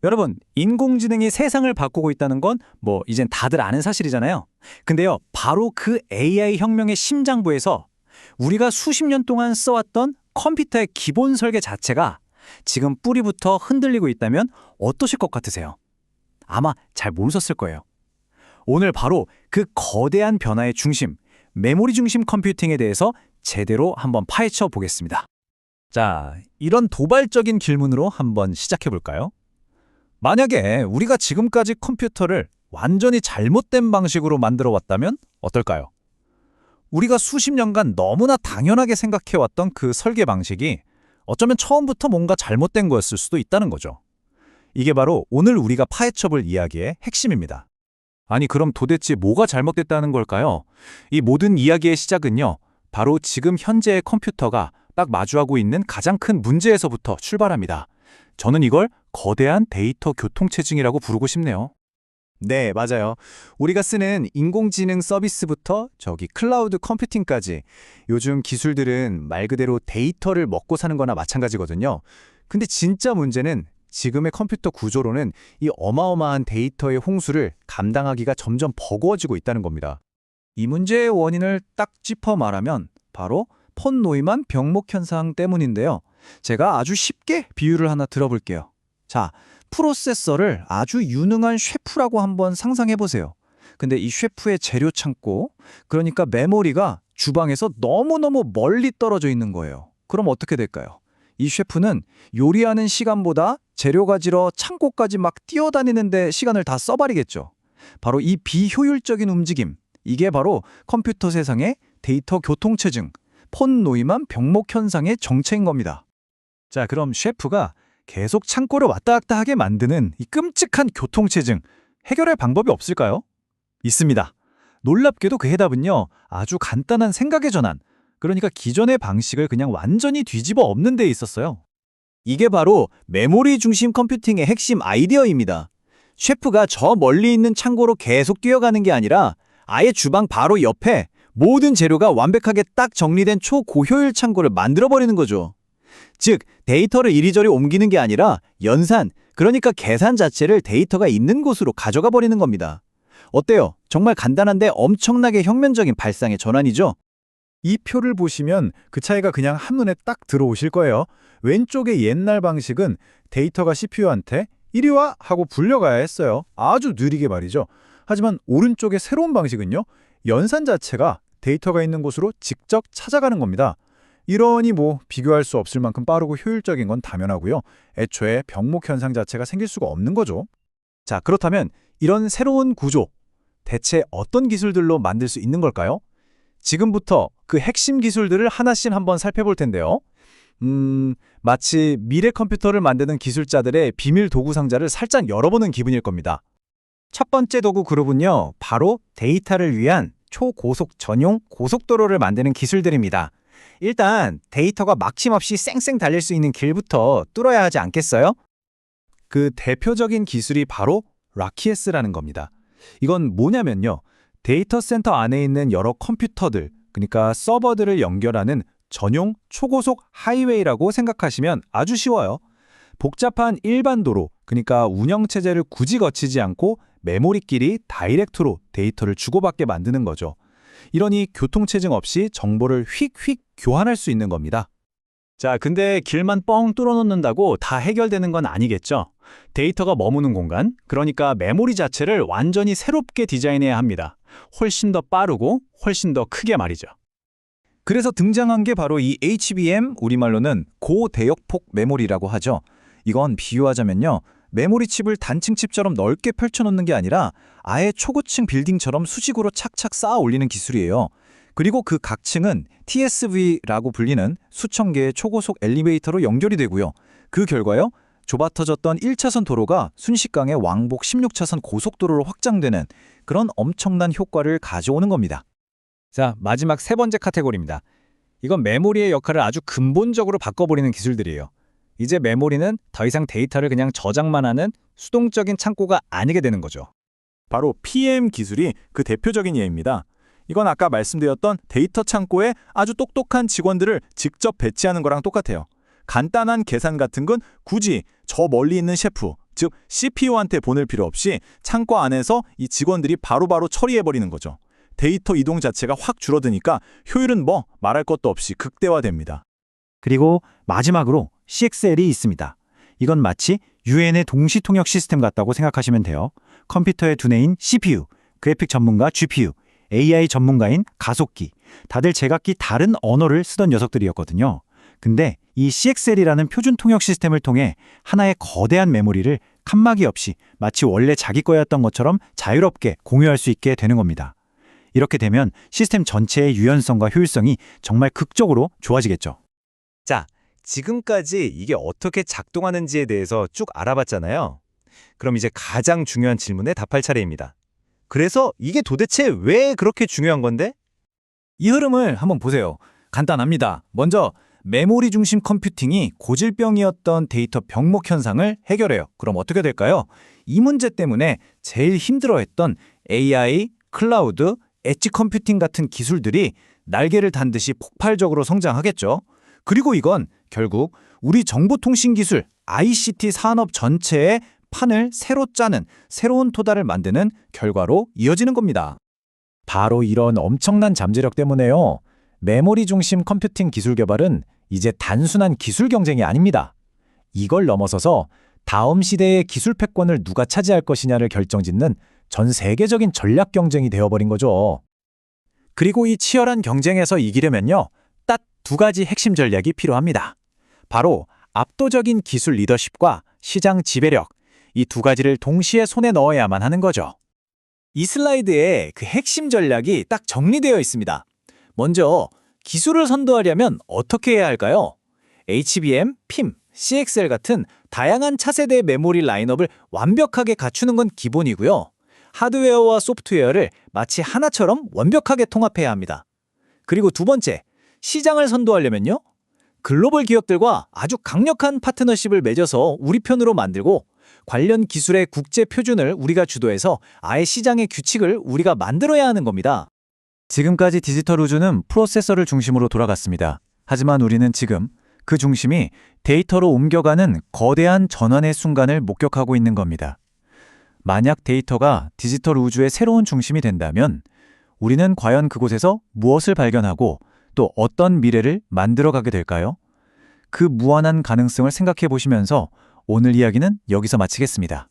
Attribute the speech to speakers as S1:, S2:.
S1: 여러분, 인공지능이 세상을 바꾸고 있다는 건 이젠 다들 아는 사실이잖아요. 근데요, 바로 그 AI 혁명의 심장부에서 우리가 수십 년 동안 써왔던 컴퓨터의 기본 설계 자체가 지금 뿌리부터 흔들리고 있다면 어떠실 것 같으세요? 아마 잘 모르셨을 거예요. 오늘 바로 그 거대한 변화의 중심, 메모리 중심 컴퓨팅에 대해서 제대로 한번 파헤쳐 보겠습니다. 자, 이런 도발적인 질문으로 한번 시작해 볼까요? 만약에 우리가 지금까지 컴퓨터를 완전히 잘못된 방식으로 만들어 왔다면 어떨까요? 우리가 수십 년간 너무나 당연하게 생각해왔던 그 설계 방식이 어쩌면 처음부터 뭔가 잘못된 거였을 수도 있다는 거죠. 이게 바로 오늘 우리가 파헤쳐볼 이야기의 핵심입니다. 아니, 그럼 도대체 뭐가 잘못됐다는 걸까요? 이 모든 이야기의 시작은요, 바로 지금 현재의 컴퓨터가 딱 마주하고 있는 가장 큰 문제에서부터 출발합니다. 저는 이걸 거대한 데이터 교통체증이라고 부르고 싶네요.
S2: 네, 맞아요. 우리가 쓰는 인공지능 서비스부터 저기 클라우드 컴퓨팅까지 요즘 기술들은 말 그대로 데이터를 먹고 사는 거나 마찬가지거든요. 근데 진짜 문제는 지금의 컴퓨터 구조로는 이 어마어마한 데이터의 홍수를 감당하기가 점점 버거워지고 있다는 겁니다. 이 문제의 원인을 딱 짚어 말하면 바로 폰 노이만 병목 현상 때문인데요. 제가 아주 쉽게 비유를 하나 들어볼게요. 자, 프로세서를 아주 유능한 셰프라고 한번 상상해 보세요. 근데 이 셰프의 재료 창고, 그러니까 메모리가 주방에서 너무너무 멀리 떨어져 있는 거예요. 그럼 어떻게 될까요? 이 셰프는 요리하는 시간보다 재료 가지러 창고까지 막 뛰어다니는데 시간을 다 써버리겠죠. 바로 이 비효율적인 움직임, 이게 바로 컴퓨터 세상의 데이터 교통체증, 폰 노이만 병목 현상의 정체인 겁니다. 자, 그럼 셰프가 계속 창고를 왔다 갔다 하게 만드는 이 끔찍한 교통체증, 해결할 방법이 없을까요? 있습니다. 놀랍게도 그 해답은요, 아주 간단한 생각의 전환, 그러니까 기존의 방식을 그냥 완전히 뒤집어 엎는 데 있었어요. 이게 바로 메모리 중심 컴퓨팅의 핵심 아이디어입니다. 셰프가 저 멀리 있는 창고로 계속 뛰어가는 게 아니라 아예 주방 바로 옆에 모든 재료가 완벽하게 딱 정리된 초고효율 창고를 만들어버리는 거죠. 즉, 데이터를 이리저리 옮기는 게 아니라 연산, 그러니까 계산 자체를 데이터가 있는 곳으로 가져가 버리는 겁니다. 어때요? 정말 간단한데 엄청나게 혁명적인 발상의 전환이죠? 이 표를 보시면 그 차이가 그냥 한눈에 딱 들어오실 거예요. 왼쪽의 옛날 방식은 데이터가 CPU한테 이리 와 하고 불려가야 했어요. 아주 느리게 말이죠. 하지만 오른쪽의 새로운 방식은요, 연산 자체가 데이터가 있는 곳으로 직접 찾아가는 겁니다. 이러니 비교할 수 없을 만큼 빠르고 효율적인 건 당연하고요. 애초에 병목 현상 자체가 생길 수가 없는 거죠. 자, 그렇다면 이런 새로운 구조, 대체 어떤 기술들로 만들 수 있는 걸까요? 지금부터 그 핵심 기술들을 하나씩 한번 살펴볼 텐데요. 마치 미래 컴퓨터를 만드는 기술자들의 비밀 도구 상자를 살짝 열어보는 기분일 겁니다. 첫 번째 도구 그룹은요, 바로 데이터를 위한 초고속 전용 고속도로를 만드는 기술들입니다. 일단 데이터가 막힘없이 쌩쌩 달릴 수 있는 길부터 뚫어야 하지 않겠어요? 그 대표적인 기술이 바로 RACS라는 겁니다. 이건 뭐냐면요, 데이터 센터 안에 있는 여러 컴퓨터들, 그러니까 서버들을 연결하는 전용 초고속 하이웨이라고 생각하시면 아주 쉬워요. 복잡한 일반 도로, 그러니까 운영체제를 굳이 거치지 않고 메모리끼리 다이렉트로 데이터를 주고받게 만드는 거죠. 이러니 교통체증 없이 정보를 휙휙 교환할 수 있는 겁니다. 자, 근데 길만 뻥 뚫어놓는다고 다 해결되는 건 아니겠죠? 데이터가 머무는 공간, 그러니까 메모리 자체를 완전히 새롭게 디자인해야 합니다. 훨씬 더 빠르고 훨씬 더 크게 말이죠. 그래서 등장한 게 바로 이 HBM, 우리말로는 고대역폭 메모리라고 하죠. 이건 비유하자면요, 메모리 칩을 단층 칩처럼 넓게 펼쳐놓는 게 아니라 아예 초고층 빌딩처럼 수직으로 착착 쌓아 올리는 기술이에요. 그리고 그 각 층은 TSV라고 불리는 수천 개의 초고속 엘리베이터로 연결이 되고요. 그 결과요, 좁아터졌던 1차선 도로가 순식간에 왕복 16차선 고속도로로 확장되는 그런 엄청난 효과를 가져오는 겁니다. 자, 마지막 세 번째 카테고리입니다. 이건 메모리의 역할을 아주 근본적으로 바꿔버리는 기술들이에요. 이제 메모리는 더 이상 데이터를 그냥 저장만 하는 수동적인 창고가 아니게 되는 거죠. 바로 PM 기술이 그 대표적인 예입니다. 이건 아까 말씀드렸던 데이터 창고에 아주 똑똑한 직원들을 직접 배치하는 거랑 똑같아요. 간단한 계산 같은 건 굳이 저 멀리 있는 셰프,
S3: 즉 CPU한테 보낼 필요 없이 창고 안에서 이 직원들이 바로바로 처리해버리는 거죠. 데이터 이동 자체가 확 줄어드니까 효율은 뭐 말할 것도 없이 극대화됩니다.
S1: 그리고 마지막으로 CXL이 있습니다. 이건 마치 유엔의 동시 통역 시스템 같다고 생각하시면 돼요. 컴퓨터의 두뇌인 CPU, 그래픽 전문가 GPU, AI 전문가인 가속기, 다들 제각기 다른 언어를 쓰던 녀석들이었거든요. 근데 이 CXL이라는 표준 통역 시스템을 통해 하나의 거대한 메모리를 칸막이 없이 마치 원래 자기 거였던 것처럼 자유롭게 공유할 수 있게 되는 겁니다. 이렇게 되면 시스템 전체의 유연성과 효율성이 정말 극적으로 좋아지겠죠.
S4: 자, 지금까지 이게 어떻게 작동하는지에 대해서 쭉 알아봤잖아요. 그럼 이제 가장 중요한 질문에 답할 차례입니다. 그래서 이게 도대체 왜 그렇게 중요한 건데?
S1: 이 흐름을 한번 보세요. 간단합니다. 먼저 메모리 중심 컴퓨팅이 고질병이었던 데이터 병목 현상을 해결해요. 그럼 어떻게 될까요? 이 문제 때문에 제일 힘들어했던 AI, 클라우드, 엣지 컴퓨팅 같은 기술들이 날개를 단 듯이 폭발적으로 성장하겠죠. 그리고 이건 결국 우리 정보통신 기술 ICT 산업 전체의 판을 새로 짜는 새로운 토다를 만드는 결과로 이어지는 겁니다. 바로 이런 엄청난 잠재력 때문에요. 메모리 중심 컴퓨팅 기술 개발은 이제 단순한 기술 경쟁이 아닙니다. 이걸 넘어서서 다음 시대의 기술 패권을 누가 차지할 것이냐를 결정짓는 전 세계적인 전략 경쟁이 되어버린 거죠. 그리고 이 치열한 경쟁에서 이기려면요. 딱 두 가지 핵심 전략이 필요합니다. 바로 압도적인 기술 리더십과 시장 지배력, 이 두 가지를 동시에 손에 넣어야만 하는 거죠. 이 슬라이드에 그 핵심 전략이 딱 정리되어 있습니다. 먼저 기술을 선도하려면 어떻게 해야 할까요? HBM, PIM, CXL 같은 다양한 차세대 메모리 라인업을 완벽하게 갖추는 건 기본이고요. 하드웨어와 소프트웨어를 마치 하나처럼 완벽하게 통합해야 합니다. 그리고 두 번째, 시장을 선도하려면요. 글로벌 기업들과 아주 강력한 파트너십을 맺어서 우리 편으로 만들고 관련 기술의 국제 표준을 우리가 주도해서 아예 시장의 규칙을 우리가 만들어야 하는 겁니다. 지금까지 디지털 우주는 프로세서를 중심으로 돌아갔습니다. 하지만 우리는 지금 그 중심이 데이터로 옮겨가는 거대한 전환의 순간을 목격하고 있는 겁니다. 만약 데이터가 디지털 우주의 새로운 중심이 된다면 우리는 과연 그곳에서 무엇을 발견하고 또 어떤 미래를 만들어가게 될까요? 그 무한한 가능성을 생각해 보시면서 오늘 이야기는 여기서 마치겠습니다.